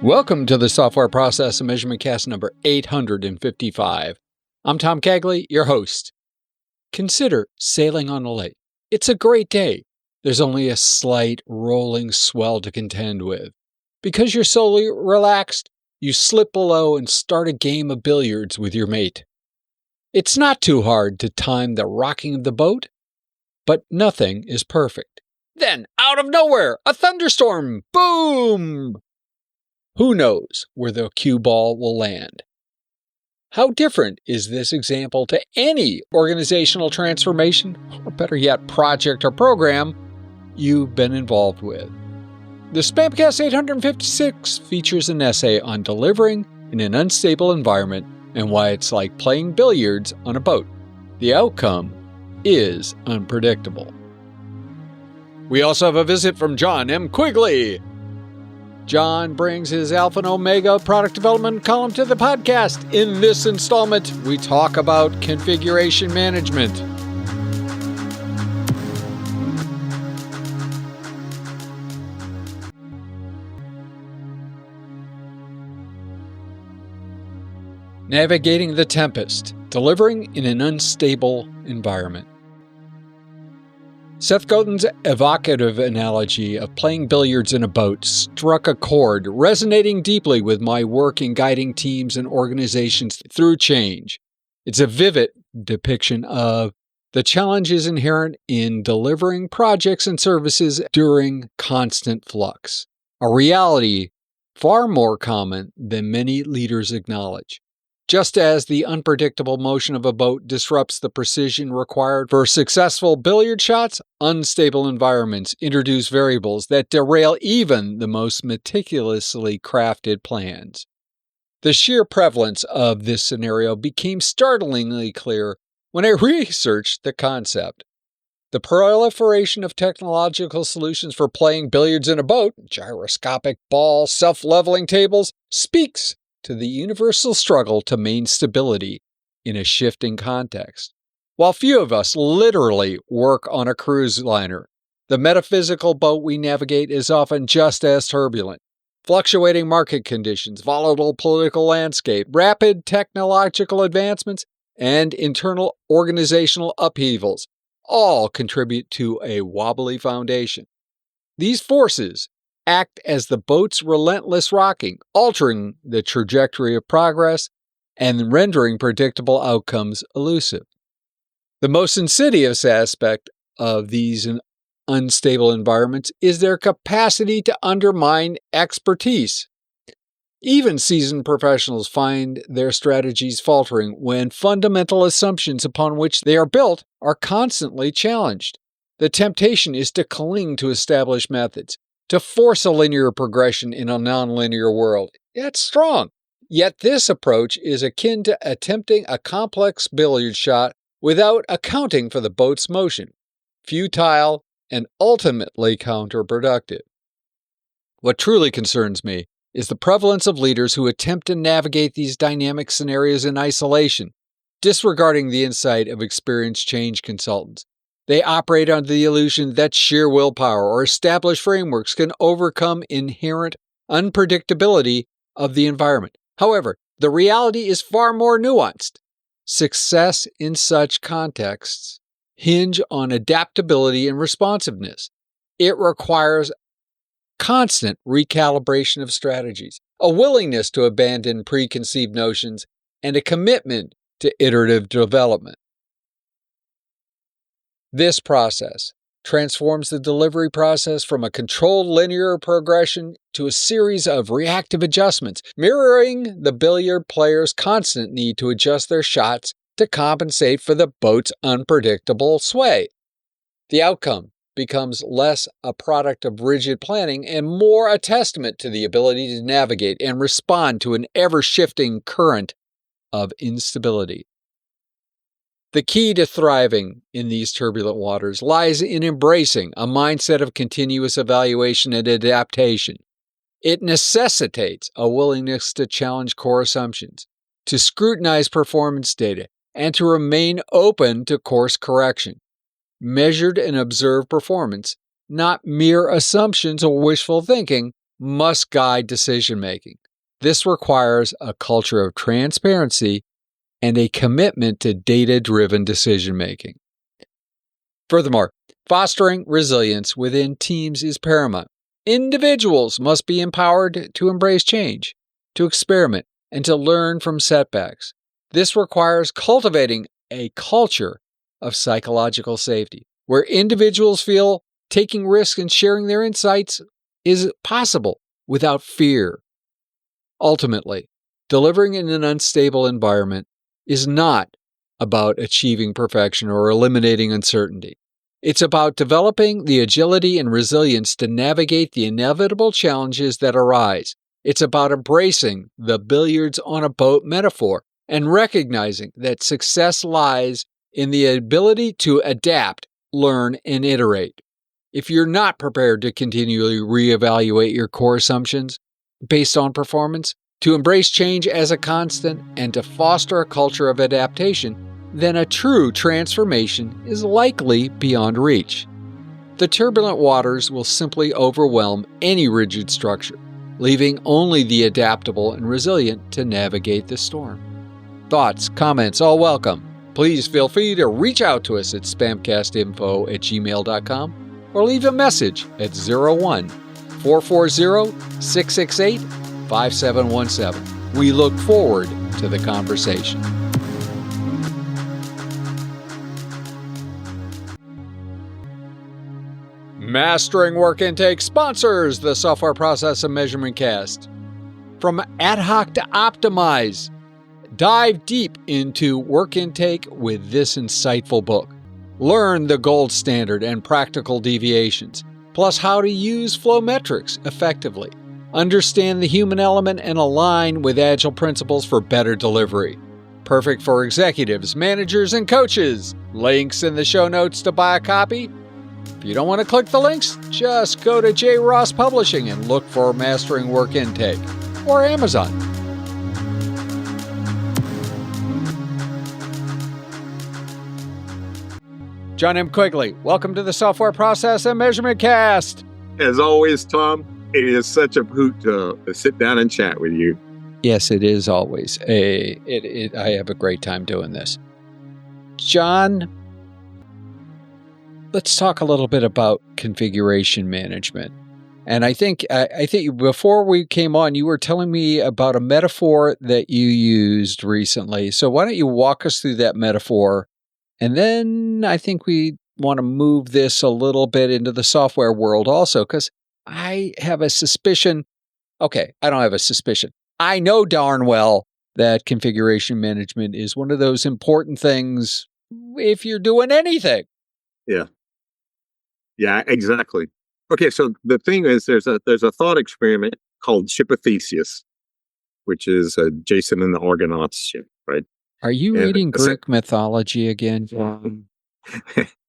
Welcome to the Software Process and Measurement Cast number 855. I'm Tom Quigley, your host. Consider sailing on a lake. It's a great day. There's only a slight rolling swell to contend with. Because you're solely relaxed, you slip below and start a game of billiards with your mate. It's not too hard to time the rocking of the boat, but nothing is perfect. Then, out of nowhere, a thunderstorm! Boom! Who knows where the cue ball will land? How different is this example to any organizational transformation, or better yet, project or program you've been involved with? The SPaMCAST 856 features an essay on delivering in an unstable environment and why it's like playing billiards on a boat. The outcome is unpredictable. We also have a visit from Jon M Quigley. Jon brings his Alpha and Omega product development column to the podcast. In this installment, we talk about configuration management. Navigating the tempest, delivering in an unstable environment. Seth Godin's evocative analogy of playing billiards in a boat struck a chord, resonating deeply with my work in guiding teams and organizations through change. It's a vivid depiction of the challenges inherent in delivering projects and services during constant flux, a reality far more common than many leaders acknowledge. Just as the unpredictable motion of a boat disrupts the precision required for successful billiard shots, unstable environments introduce variables that derail even the most meticulously crafted plans. The sheer prevalence of this scenario became startlingly clear when I researched the concept. The proliferation of technological solutions for playing billiards in a boat, gyroscopic balls, self-leveling tables, speaks to the universal struggle to maintain stability in a shifting context. While few of us literally work on a cruise liner, the metaphysical boat we navigate is often just as turbulent. Fluctuating market conditions, volatile political landscape, rapid technological advancements, and internal organizational upheavals all contribute to a wobbly foundation. These forces act as the boat's relentless rocking, altering the trajectory of progress and rendering predictable outcomes elusive. The most insidious aspect of these unstable environments is their capacity to undermine expertise. Even seasoned professionals find their strategies faltering when fundamental assumptions upon which they are built are constantly challenged. The temptation is to cling to established methods, to force a linear progression in a nonlinear world. It's strong. Yet this approach is akin to attempting a complex billiard shot without accounting for the boat's motion, futile and ultimately counterproductive. What truly concerns me is the prevalence of leaders who attempt to navigate these dynamic scenarios in isolation, disregarding the insight of experienced change consultants. They operate under the illusion that sheer willpower or established frameworks can overcome inherent unpredictability of the environment. However, the reality is far more nuanced. Success in such contexts hinge on adaptability and responsiveness. It requires constant recalibration of strategies, a willingness to abandon preconceived notions, and a commitment to iterative development. This process transforms the delivery process from a controlled linear progression to a series of reactive adjustments, mirroring the billiard player's constant need to adjust their shots to compensate for the boat's unpredictable sway. The outcome becomes less a product of rigid planning and more a testament to the ability to navigate and respond to an ever-shifting current of instability. The key to thriving in these turbulent waters lies in embracing a mindset of continuous evaluation and adaptation. It necessitates a willingness to challenge core assumptions, to scrutinize performance data, and to remain open to course correction. Measured and observed performance, not mere assumptions or wishful thinking, must guide decision making. This requires a culture of transparency and a commitment to data-driven decision making. Furthermore, fostering resilience within teams is paramount. Individuals must be empowered to embrace change, to experiment, and to learn from setbacks. This requires cultivating a culture of psychological safety, where individuals feel taking risks and sharing their insights is possible without fear. Ultimately, delivering in an unstable environment is not about achieving perfection or eliminating uncertainty. It's about developing the agility and resilience to navigate the inevitable challenges that arise. It's about embracing the billiards on a boat metaphor and recognizing that success lies in the ability to adapt, learn, and iterate. If you're not prepared to continually reevaluate your core assumptions based on performance, to embrace change as a constant, and to foster a culture of adaptation, then a true transformation is likely beyond reach. The turbulent waters will simply overwhelm any rigid structure, leaving only the adaptable and resilient to navigate the storm. Thoughts, comments, all welcome. Please feel free to reach out to us at spamcastinfo@gmail.com or leave a message at 01-440-668-5717. We look forward to the conversation. Mastering Work Intake sponsors the Software Process and Measurement Cast. From ad-hoc to optimize, dive deep into work intake with this insightful book. Learn the gold standard and practical deviations, plus how to use flow metrics effectively. Understand the human element and align with Agile principles for better delivery. Perfect for executives, managers, and coaches. Links in the show notes to buy a copy. If you don't want to click the links, just go to J. Ross Publishing and look for Mastering Work Intake, or Amazon. Jon M Quigley, welcome to the Software Process and Measurement Cast. As always, Tom, it is such a hoot to sit down and chat with you. Yes, it is always. I have a great time doing this. Jon, let's talk a little bit about configuration management. And I think before we came on, you were telling me about a metaphor that you used recently. So why don't you walk us through that metaphor? And then I think we want to move this a little bit into the software world also, because I have a suspicion. Okay, I don't have a suspicion. I know darn well that configuration management is one of those important things if you're doing anything. Yeah, exactly. Okay, so the thing is, there's a thought experiment called Theseus, which is Jason and the Argonauts ship, right? Are you reading Greek mythology again?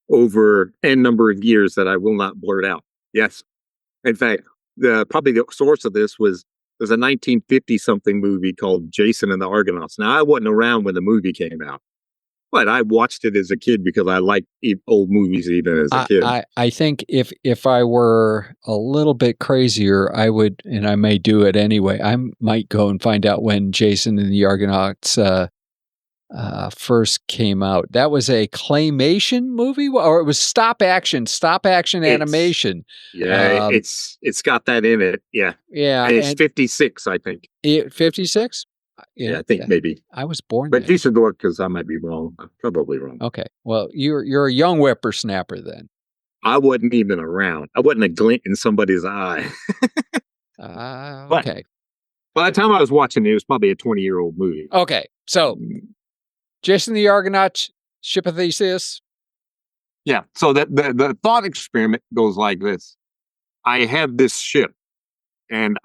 Over n number of years that I will not blurt out. Yes. In fact, probably the source of this there's a 1950-something movie called Jason and the Argonauts. Now, I wasn't around when the movie came out, but I watched it as a kid because I liked old movies even as a kid. I think if I were a little bit crazier, I would, and I may do it anyway, I might go and find out when Jason and the Argonauts first came out. That was a claymation movie, or it was stop action animation. Yeah, it's got that in it. Yeah. And it's 56, I think. 56? Yeah, I think maybe. I was born but then. You should look, because I might be wrong. I'm probably wrong. Okay. Well, you're a young whippersnapper then. I wasn't even around. I wasn't a glint in somebody's eye. Okay. By the time I was watching it was probably a 20-year-old movie. Okay. So Jason the Argonauts, ship of Theseus. Yeah. So the thought experiment goes like this. I have this ship, and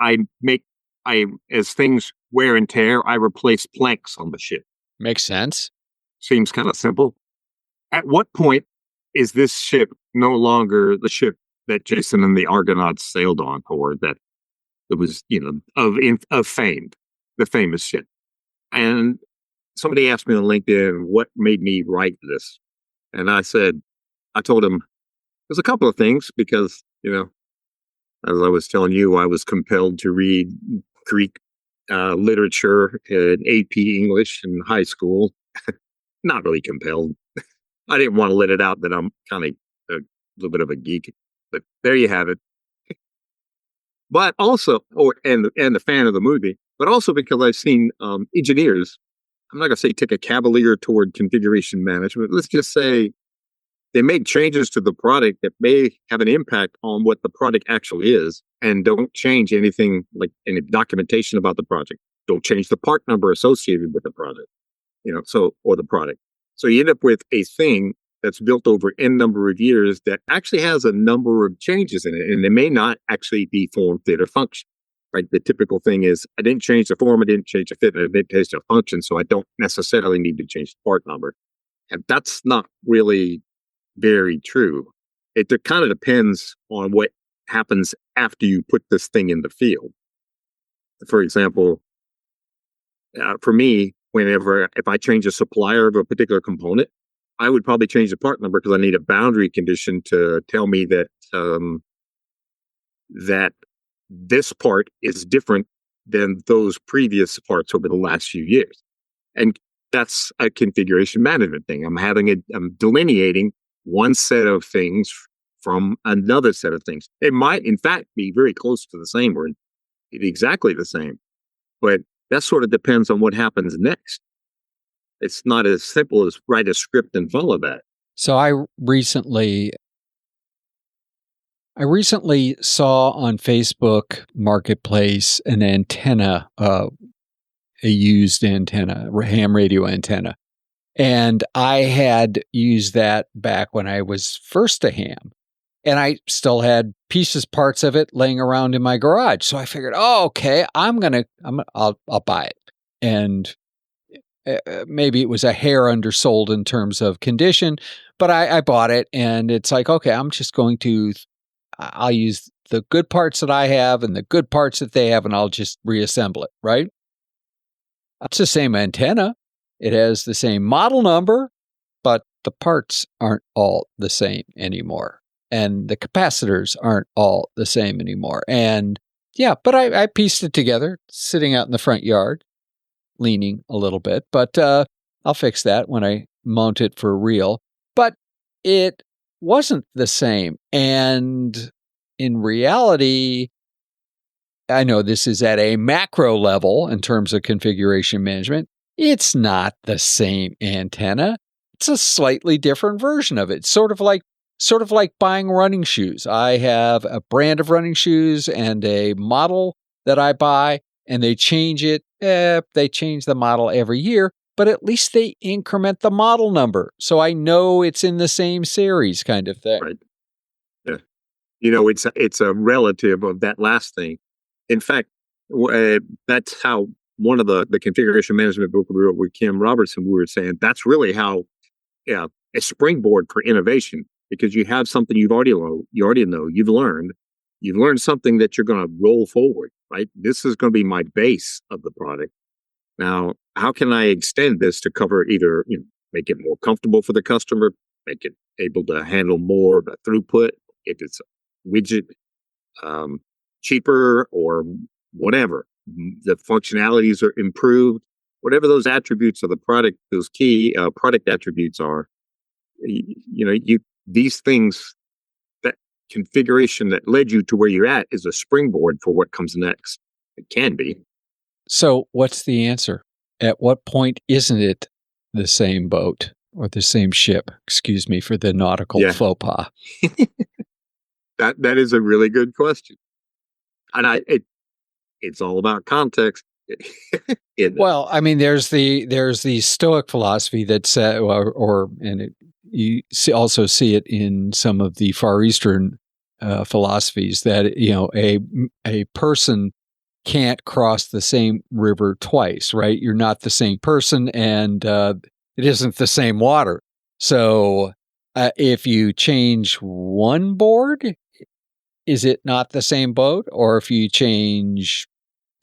as things wear and tear, I replace planks on the ship. Makes sense. Seems kind of simple. At what point is this ship no longer the ship that Jason and the Argonauts sailed on, or that it was, of fame, the famous ship? And somebody asked me on LinkedIn what made me write this. And I told him there's a couple of things, because, As I was telling you, I was compelled to read Greek literature in AP English in high school. Not really compelled. I didn't want to let it out that I'm kind of a little bit of a geek, but there you have it. But also, and the fan of the movie, but also because I've seen engineers. I'm not going to say take a cavalier toward configuration management. Let's just say they make changes to the product that may have an impact on what the product actually is, and don't change anything like any documentation about the project. Don't change the part number associated with the project, or the product. So you end up with a thing that's built over n number of years that actually has a number of changes in it, and they may not actually be form, fit, or function. Right? The typical thing is, I didn't change the form, I didn't change the fit, and I didn't change the function, so I don't necessarily need to change the part number. And that's not really very true. It kind of depends on what happens after you put this thing in the field. For example, for me, if I change a supplier of a particular component, I would probably change the part number because I need a boundary condition to tell me that that this part is different than those previous parts over the last few years. And that's a configuration management thing. I'm delineating one set of things from another set of things. It might, in fact, be very close to the same or exactly the same, but that sort of depends on what happens next. It's not as simple as write a script and follow that. So I recently saw on Facebook Marketplace an antenna, a used antenna, a ham radio antenna. And I had used that back when I was first a ham. And I still had parts of it laying around in my garage. So I figured, okay, I'll buy it. And maybe it was a hair undersold in terms of condition, but I bought it, and it's like, okay, I'll use the good parts that I have and the good parts that they have, and I'll just reassemble it, right? It's the same antenna. It has the same model number, but the parts aren't all the same anymore. And the capacitors aren't all the same anymore. And yeah, but I pieced it together, sitting out in the front yard, leaning a little bit, but I'll fix that when I mount it for real. But it wasn't the same. And in reality, I know this is at a macro level in terms of configuration management. It's not the same antenna. It's a slightly different version of it. Sort of like buying running shoes. I have a brand of running shoes and a model that I buy, and they change it. They change the model every year, but at least they increment the model number. So I know it's in the same series kind of thing. Right. Yeah. It's a relative of that last thing. In fact, that's how one of the configuration management book we wrote with Kim Robertson, we were saying that's really how a springboard for innovation, because you have something you've already learned something that you're going to roll forward, right? This is going to be my base of the product. Now, how can I extend this to cover either, make it more comfortable for the customer, make it able to handle more of the throughput, if it's a widget, cheaper or whatever. The functionalities are improved, whatever those attributes of the product, those key product attributes are. These things, that configuration that led you to where you're at is a springboard for what comes next. It can be. So what's the answer? At what point isn't it the same boat or the same ship? Excuse me for the nautical faux pas. That is a really good question. And it's all about context. Well, I mean, there's the Stoic philosophy that said, you also see it in some of the Far Eastern philosophies that a person can't cross the same river twice, right? You're not the same person, and it isn't the same water. So if you change one board, is it not the same boat? Or if you change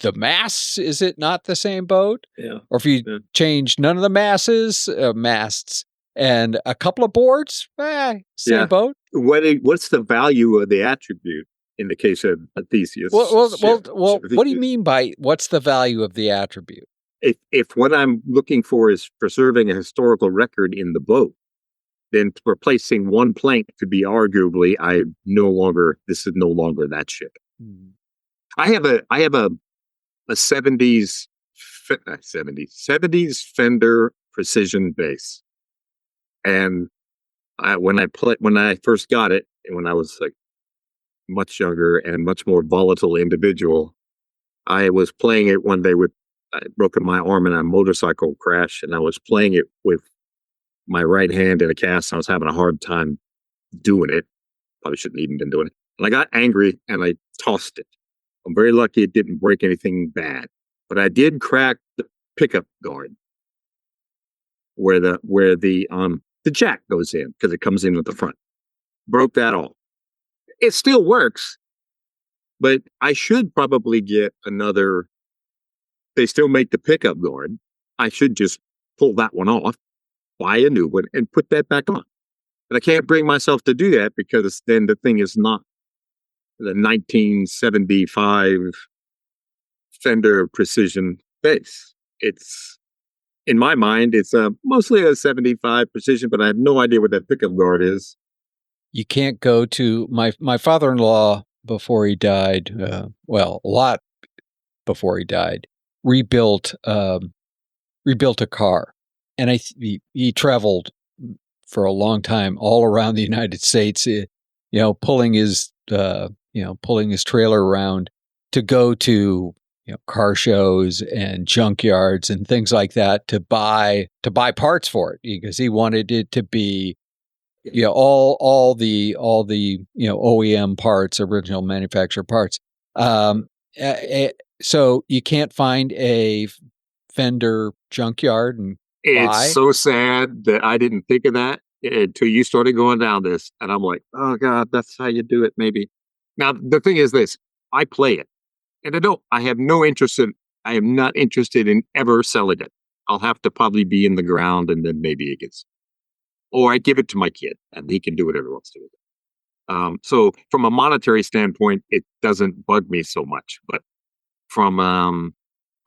the masts, is it not the same boat? Yeah. Or if you change none of the masts, and a couple of boards, same boat. What's the value of the attribute? in the case of Theseus. Well, ship what do you Theseus. mean by what's the value of the attribute? If what I'm looking for is preserving a historical record in the boat, then replacing one plank could be arguably this is no longer that ship. I have a 70s Fender Precision bass, and when I first got it, and when I was like much younger and much more volatile individual, I was playing it one day I'd broken my arm in a motorcycle crash, and I was playing it with my right hand in a cast. And I was having a hard time doing it. Probably shouldn't even been doing it. And I got angry and I tossed it. I'm very lucky it didn't break anything bad, but I did crack the pickup guard where the jack goes in, because it comes in at the front. Broke that off. It still works, but I should probably get another. They still make the pickup guard. I should just pull that one off, buy a new one, and put that back on. But I can't bring myself to do that, because then the thing is not the 1975 Fender Precision bass. It's, in my mind, it's mostly a 75 Precision, but I have no idea what that pickup guard is. You can't go to my father-in-law before he died. A lot before he died, rebuilt a car, and he traveled for a long time all around the United States, pulling his trailer around to go to car shows and junkyards and things like that to buy parts for it, because he wanted it to be all the OEM parts, original manufacturer parts. So you can't find a Fender junkyard and buy. It's so sad that I didn't think of that until you started going down this, and I'm like, oh God, that's how you do it. Maybe. Now the thing is this: I play it, and I have no interest in. I am not interested in ever selling it. I'll have to probably be in the ground, and then maybe it gets, or I give it to my kid, and he can do whatever he wants to do with it. So from a monetary standpoint, it doesn't bug me so much, but from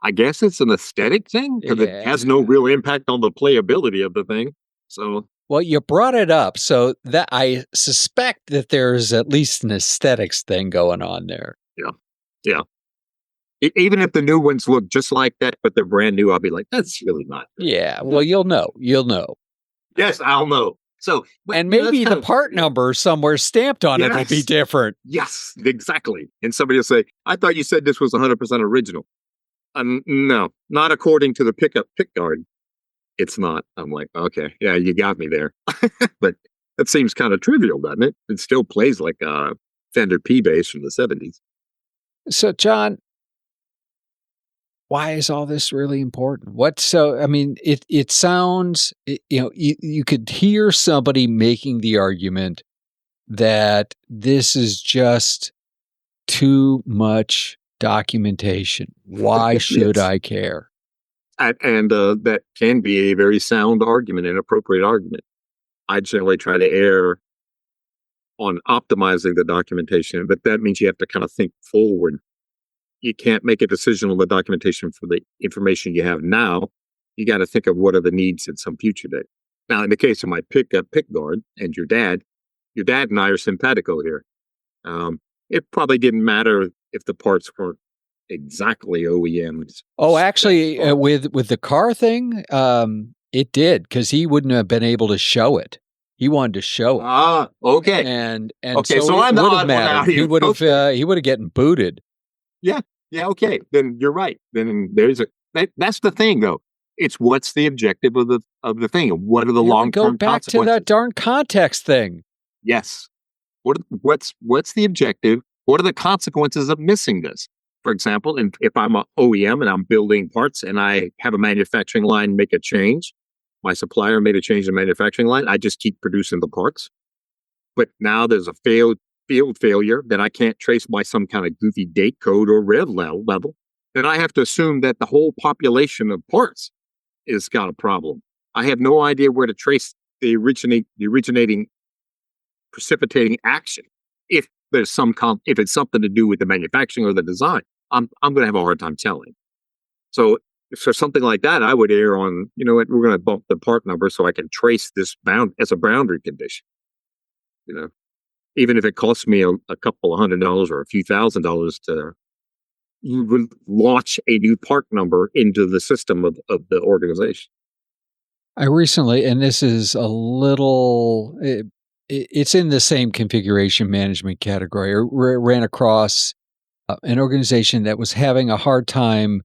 I guess it's an aesthetic thing, because it has no real impact on the playability of the thing. So, well, you brought it up, so that I suspect that there's at least an aesthetics thing going on there. Yeah. Even if the new ones look just like that, but they're brand new, I'll be like, that's really not good. Yeah. Well, you'll know. Yes, I'll know. So, and maybe the part number somewhere stamped on it will be different. Yes, exactly. And somebody will say, I thought you said this was 100% original. No, not according to the pick guard. It's not. I'm like, okay, yeah, you got me there. But that seems kind of trivial, doesn't it? It still plays like a Fender P bass from the 70s. So, John, why is all this really important? It sounds, you could hear somebody making the argument that this is just too much documentation. Why should I care? And that can be a very sound argument, an appropriate argument. I generally try to err on optimizing the documentation, but that means you have to kind of think forward. You can't make a decision on the documentation for the information you have now. You got to think of what are the needs at some future date. Now, in the case of my pick guard and your dad and I are simpatico here. It probably didn't matter if the parts weren't exactly OEMs. Oh, actually, with the car thing, it did, because he wouldn't have been able to show it. He wanted to show it. Ah, okay. And okay, so I'm it the would odd have one out mattered. here. He would have gotten booted. Yeah, okay. Then you're right. Then that's the thing, though. It's what's the objective of the thing, and what are the long-term go back consequences? to that darn context thing. Yes. What's the objective? What are the consequences of missing this? For example, if I'm an OEM and I'm building parts and I have a manufacturing line make a change, my supplier made a change in the manufacturing line, I just keep producing the parts. But now there's a field failure that I can't trace by some kind of goofy date code or red level, then I have to assume that the whole population of parts has got a problem. I have no idea where to trace the originating precipitating action. If there's some if it's something to do with the manufacturing or the design, I'm going to have a hard time telling. So for something like that, I would err on, you know what, we're going to bump the part number so I can trace this as a boundary condition. You know, even if it costs me a couple of $100 or a few $1,000s to launch a new part number into the system of the organization. I recently, and this is a little, it's in the same configuration management category, ran across an organization that was having a hard time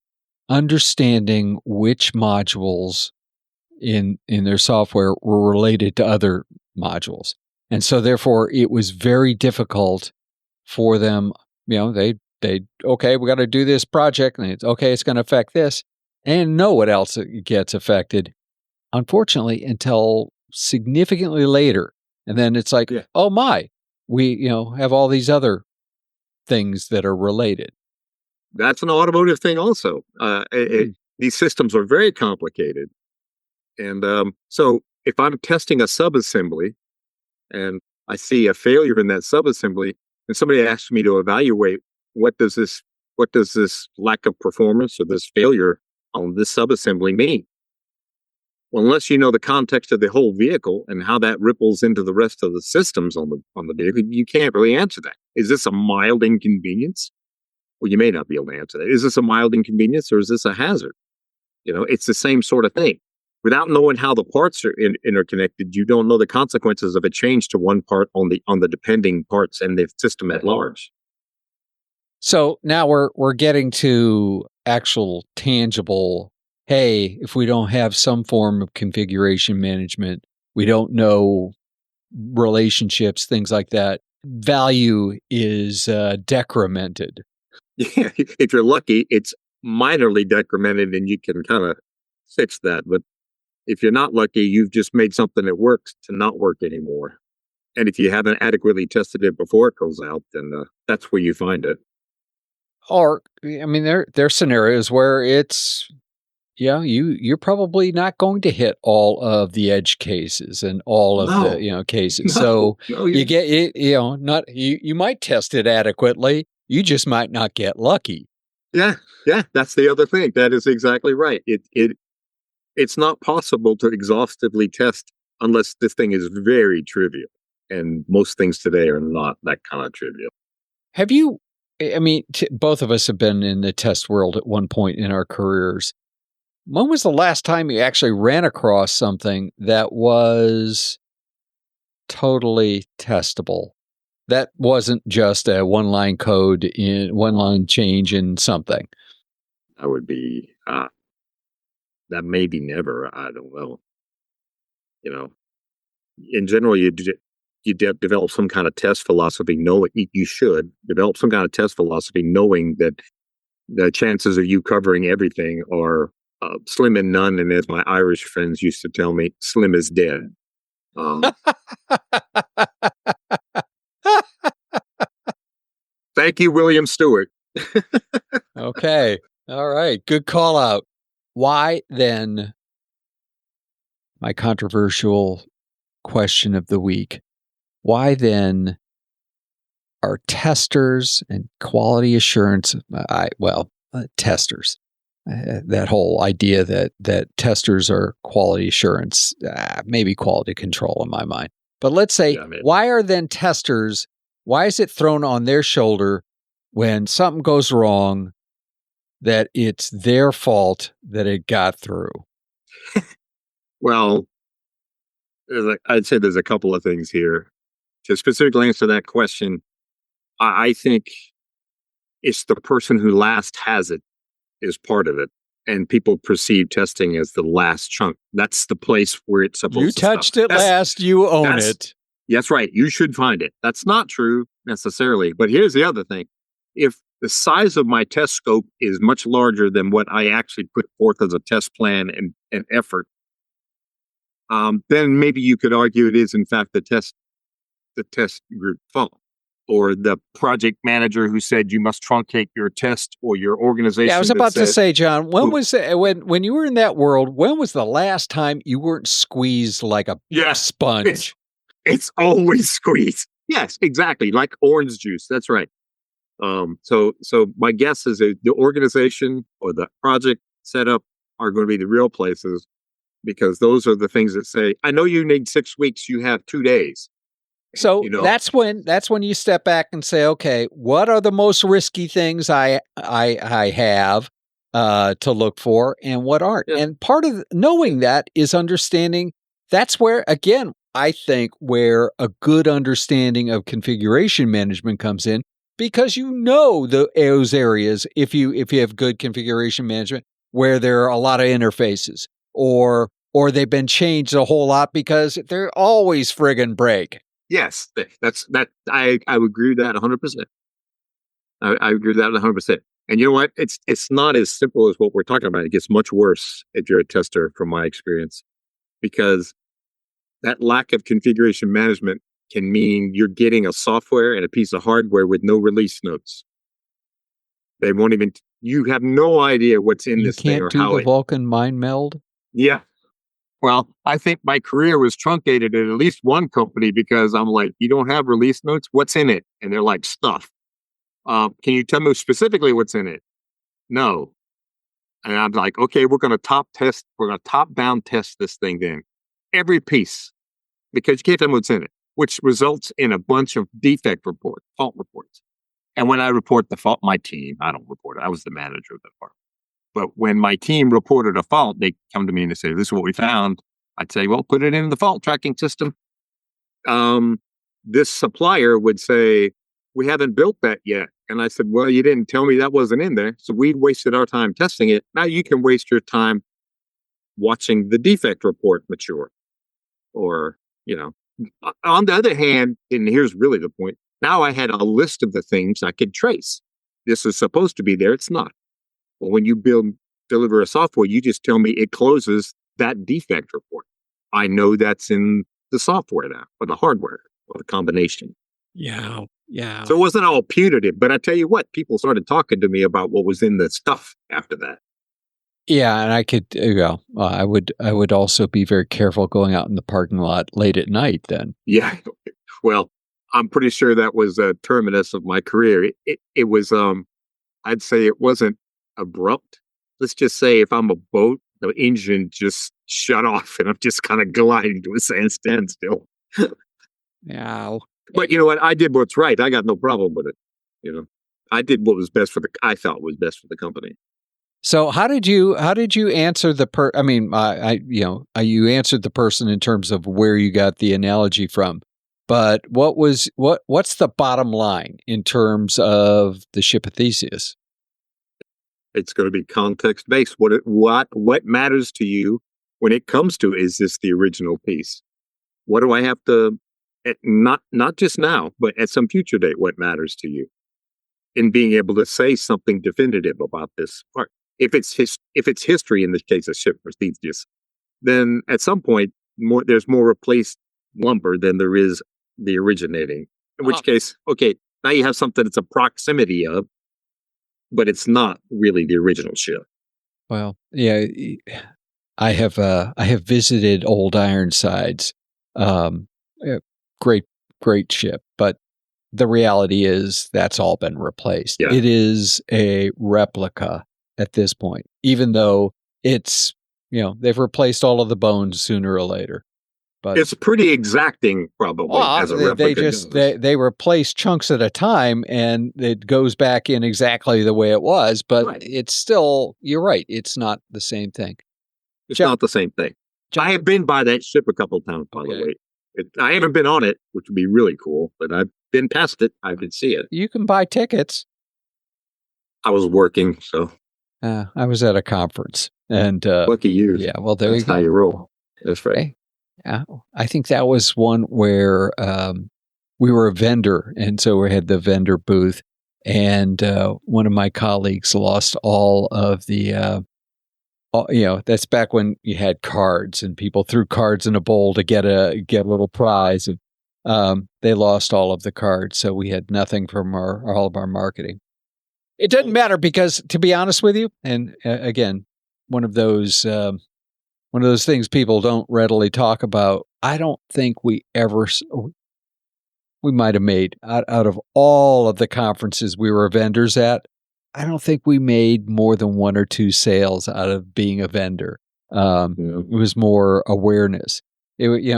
understanding which modules in their software were related to other modules. And so therefore it was very difficult for them. You know, they okay, we got to do this project, and it's okay, it's going to affect this, and know what else gets affected. Unfortunately, until significantly later. And then it's like, oh my, we, have all these other things that are related. That's an automotive thing also. These systems are very complicated. And so if I'm testing a subassembly and I see a failure in that subassembly, and somebody asks me to evaluate what does this lack of performance or this failure on this subassembly mean? Well, unless you know the context of the whole vehicle and how that ripples into the rest of the systems on the vehicle, you can't really answer that. Is this a mild inconvenience? Well, you may not be able to answer that. Is this a mild inconvenience or is this a hazard? It's the same sort of thing. Without knowing how the parts are interconnected, you don't know the consequences of a change to one part on the depending parts and the system at large. So now we're getting to actual tangible. Hey, if we don't have some form of configuration management, we don't know relationships, things like that, value is decremented. Yeah, if you're lucky, it's minorly decremented and you can kind of fix that. But if you're not lucky, you've just made something that works to not work anymore. And if you haven't adequately tested it before it goes out, then that's where you find it. Or, I mean, there are scenarios where it's, you're probably not going to hit all of the edge cases and all of the cases. So you get it, you might test it adequately. You just might not get lucky. Yeah, that's the other thing. That is exactly right. It's not possible to exhaustively test unless this thing is very trivial, and most things today are not that kind of trivial. Have you? I mean, both of us have been in the test world at one point in our careers. When was the last time you actually ran across something that was totally testable? That wasn't just a one-line code in one-line change in something. That would be that may be never. I don't know. In general, you develop some kind of test philosophy. You should develop some kind of test philosophy, knowing that the chances of you covering everything are slim and none. And as my Irish friends used to tell me, slim as dead. Thank you, William Stewart. Okay. All right. Good call out. Why then, my controversial question of the week, why then are testers and quality assurance, testers, that whole idea that testers are quality assurance, maybe quality control in my mind. But let's say, why are then testers, why is it thrown on their shoulder when something goes wrong that it's their fault that it got through? Well, I'd say there's a couple of things here. To specifically answer that question, I think it's the person who last has it is part of it. And people perceive testing as the last chunk. That's the place where it's supposed to You touched it last, you own it. That's right. You should find it. That's not true necessarily. But here's the other thing. If the size of my test scope is much larger than what I actually put forth as a test plan and effort, then maybe you could argue it is in fact the test group fault, or the project manager who said you must truncate your test, or your organization. Yeah, I was about to say, John, when you were in that world, when was the last time you weren't squeezed like a sponge? It's always squeezed. Yes, exactly. Like orange juice. That's right. So my guess is that the organization or the project setup are going to be the real places because those are the things that say, I know you need 6 weeks, you have 2 days. So You know, that's when you step back and say, okay, what are the most risky things I have to look for, and what aren't? yeah, And part of knowing that is understanding. That's where, again, I think where a good understanding of configuration management comes in, because you know those areas, if you have good configuration management, where there are a lot of interfaces, or they've been changed a whole lot because they're always friggin' break. yes, that's that. I would agree with that 100%. I agree with that 100%. And you know what? It's not as simple as what we're talking about. It gets much worse if you're a tester, from my experience, because that lack of configuration management can mean you're getting a software and a piece of hardware with no release notes. They won't even. You have no idea what's in You this thing can't or do how the it. Vulcan mind meld? Yeah. Well, I think my career was truncated at least one company because I'm like, you don't have release notes. What's in it? And they're like, stuff. Can you tell me specifically what's in it? No. And I'm like, okay, we're going to top test. We're going to top down test this thing then. Every piece, because you can't tell me what's in it, which results in a bunch of defect reports, fault reports. And when I report the fault, my team, I don't report it. I was the manager of the department. But when my team reported a fault, they come to me and they say, this is what we found. I'd say, well, put it in the fault tracking system. This supplier would say, we haven't built that yet. And I said, well, you didn't tell me that wasn't in there. So we wasted our time testing it. Now you can waste your time watching the defect report mature. Or, on the other hand, and here's really the point, now I had a list of the things I could trace. This is supposed to be there. It's not. Well, when you deliver a software, you just tell me it closes that defect report. I know that's in the software now, or the hardware, or the combination. Yeah. Yeah. So it wasn't all punitive, but I tell you what, people started talking to me about what was in the stuff after that. Yeah, and I could, I would also be very careful going out in the parking lot late at night then. Yeah. Well, I'm pretty sure that was a terminus of my career. It was, I'd say it wasn't abrupt. Let's just say if I'm a boat, the engine just shut off and I'm just kind of gliding to a standstill. Yeah. But you know what? I did what's right. I got no problem with it. I did what was best I felt was best for the company. So how did you answer the I mean, you answered the person in terms of where you got the analogy from, but what's the bottom line in terms of the ship of Theseus? It's going to be context based. What matters to you when it comes to, is this the original piece? What do I have to, not just now, but at some future date, what matters to you in being able to say something definitive about this part? If it's history, in the case of ship of Theseus, then at some point there's more replaced lumber than there is the originating. In which case, okay, now you have something that's a proximity of, but it's not really the original ship. Well, yeah, I have visited Old Ironsides. Great ship, but the reality is that's all been replaced. Yeah. It is a replica at this point, even though it's, they've replaced all of the bones sooner or later. But it's pretty exacting, probably, as a replica. They replace chunks at a time, and it goes back in exactly the way it was. But right. It's still, you're right, it's not the same thing. It's not the same thing. I have been by that ship a couple of times, by the way. I haven't been on it, which would be really cool, but I've been past it. I did see it. You can buy tickets. I was working, so. I was at a conference, and lucky you. Yeah, well, there That's you go. How you roll. That's right. Okay. Yeah, I think that was one where we were a vendor, and so we had the vendor booth, and one of my colleagues lost all of the, that's back when you had cards and people threw cards in a bowl to get a little prize, and they lost all of the cards, so we had nothing from all of our marketing. It doesn't matter because, to be honest with you, and again, one of those things people don't readily talk about. I don't think we ever, we might have made out of all of the conferences we were vendors at. I don't think we made more than 1 or 2 sales out of being a vendor. It was more awareness.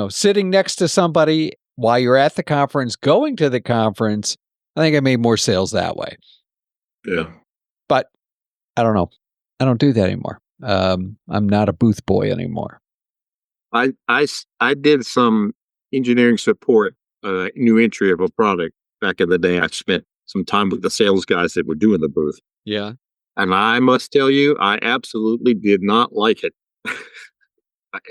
Sitting next to somebody while you're at the conference, going to the conference, I think I made more sales that way. Yeah. But I don't know. I don't do that anymore. I'm not a booth boy anymore. I did some engineering support, new entry of a product back in the day. I spent some time with the sales guys that were doing the booth. Yeah. And I must tell you, I absolutely did not like it.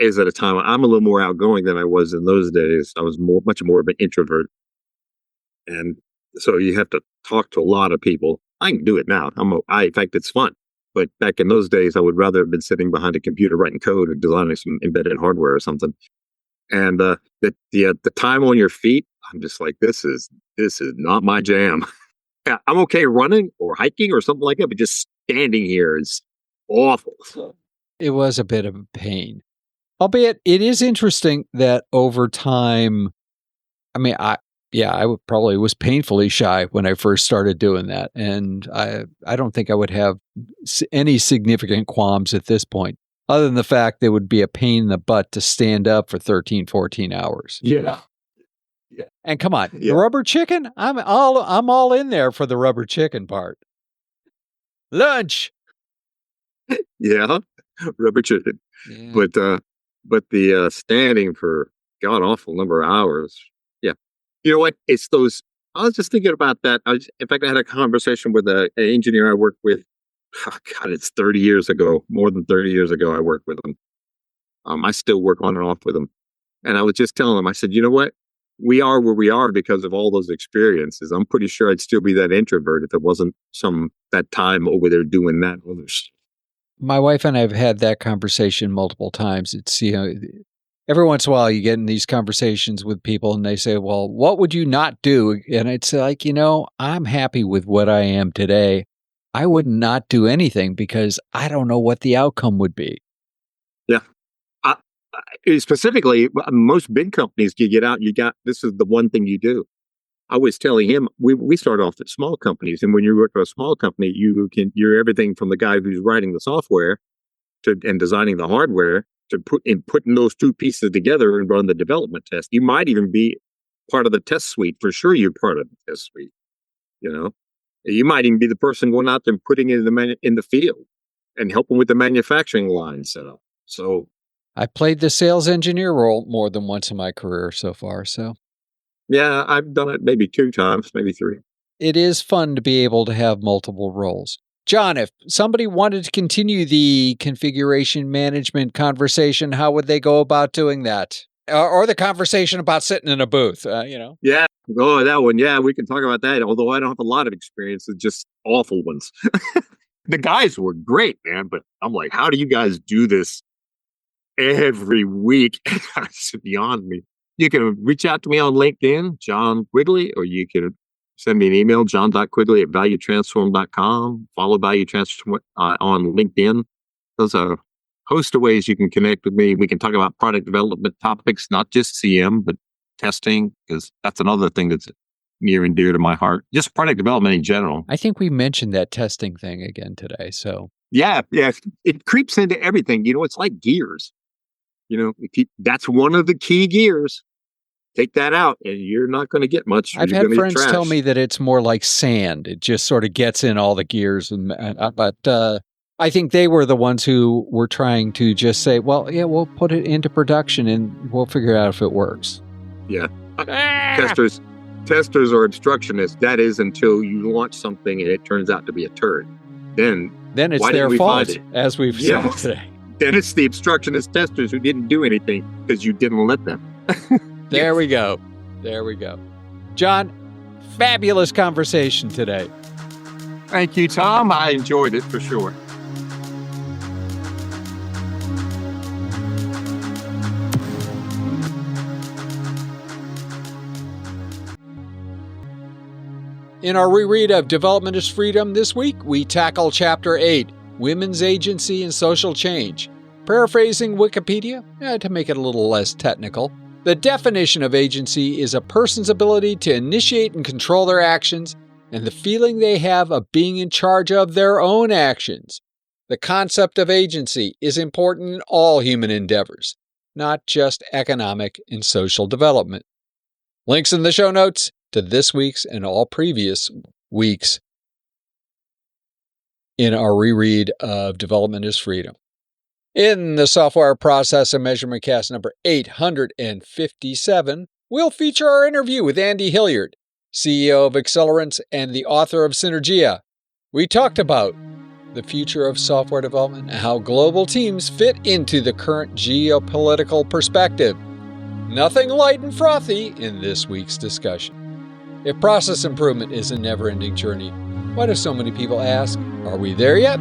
As at a time, I'm a little more outgoing than I was in those days. I was much more of an introvert. And so you have to talk to a lot of people. I can do it now. In fact, it's fun. But back in those days, I would rather have been sitting behind a computer writing code or designing some embedded hardware or something. And the time on your feet, I'm just like, this is not my jam. I'm okay running or hiking or something like that, but just standing here is awful. It was a bit of a pain. Albeit, it is interesting that over time, I mean, I probably was painfully shy when I first started doing that. And I don't think I would have any significant qualms at this point, other than the fact that it would be a pain in the butt to stand up for 13, 14 hours. Yeah. And come on, the rubber chicken? I'm all in there for the rubber chicken part. Lunch. Yeah, rubber chicken. Yeah. But the standing for god awful number of hours. Yeah. You know what? It's those. I was just thinking about that. In fact, I had a conversation with an engineer I worked with. Oh, God, it's 30 years ago. More than 30 years ago, I worked with him. I still work on and off with him. And I was just telling him, I said, you know what? We are where we are because of all those experiences. I'm pretty sure I'd still be that introvert if it wasn't that time over there doing that other stuff. My wife and I have had that conversation multiple times. It's, every once in a while you get in these conversations with people and they say, well, what would you not do? And it's like, I'm happy with what I am today. I would not do anything because I don't know what the outcome would be. Yeah. Specifically, most big companies, you get out, this is the one thing you do. I was telling him, we start off at small companies, and when you work at a small company, you're everything from the guy who's writing the software and designing the hardware to putting those two pieces together and run the development test. You might even be part of the test suite. For sure, you're part of the test suite. You might even be the person going out there and putting it in the field and helping with the manufacturing line setup. So I played the sales engineer role more than once in my career so far. So. Yeah, I've done it maybe 2 times, maybe 3. It is fun to be able to have multiple roles. Jon, if somebody wanted to continue the configuration management conversation, how would they go about doing that? Or the conversation about sitting in a booth, Yeah. Oh, that one. Yeah, we can talk about that. Although I don't have a lot of experience, it's just awful ones. The guys were great, man. But I'm like, how do you guys do this every week? It's beyond me. You can reach out to me on LinkedIn, Jon Quigley, or you can send me an email, jon.quigley@valuetransform.com. Follow Value Transform on LinkedIn. Those are a host of ways you can connect with me. We can talk about product development topics, not just CM, but testing, because that's another thing that's near and dear to my heart. Just product development in general. I think we mentioned that testing thing again today. So yeah, it creeps into everything. It's like gears. That's one of the key gears. Take that out and you're not going to get much. I've had friends tell me that it's more like sand. It just sort of gets in all the gears. But I think they were the ones who were trying to just say, well, yeah, we'll put it into production and we'll figure out if it works. Yeah. Testers or obstructionists, that is until you launch something and it turns out to be a turd. Then it's their fault, as we've said today. Then it's the obstructionist testers who didn't do anything because you didn't let them. There we go. Jon, fabulous conversation today. Thank you, Tom. I enjoyed it for sure. In our reread of Development is Freedom this week, we tackle Chapter 8, Women's Agency and Social Change. Paraphrasing Wikipedia, to make it a little less technical, The definition of agency is a person's ability to initiate and control their actions and the feeling they have of being in charge of their own actions. The concept of agency is important in all human endeavors, not just economic and social development. Links in the show notes to this week's and all previous weeks in our reread of Development is Freedom. In the Software Process and Measurement Cast number 857, we'll feature our interview with Andy Hilliard, CEO of Accelerance and the author of Synergia. We talked about the future of software development and how global teams fit into the current geopolitical perspective. Nothing light and frothy in this week's discussion. If process improvement is a never-ending journey, why do so many people ask, are we there yet?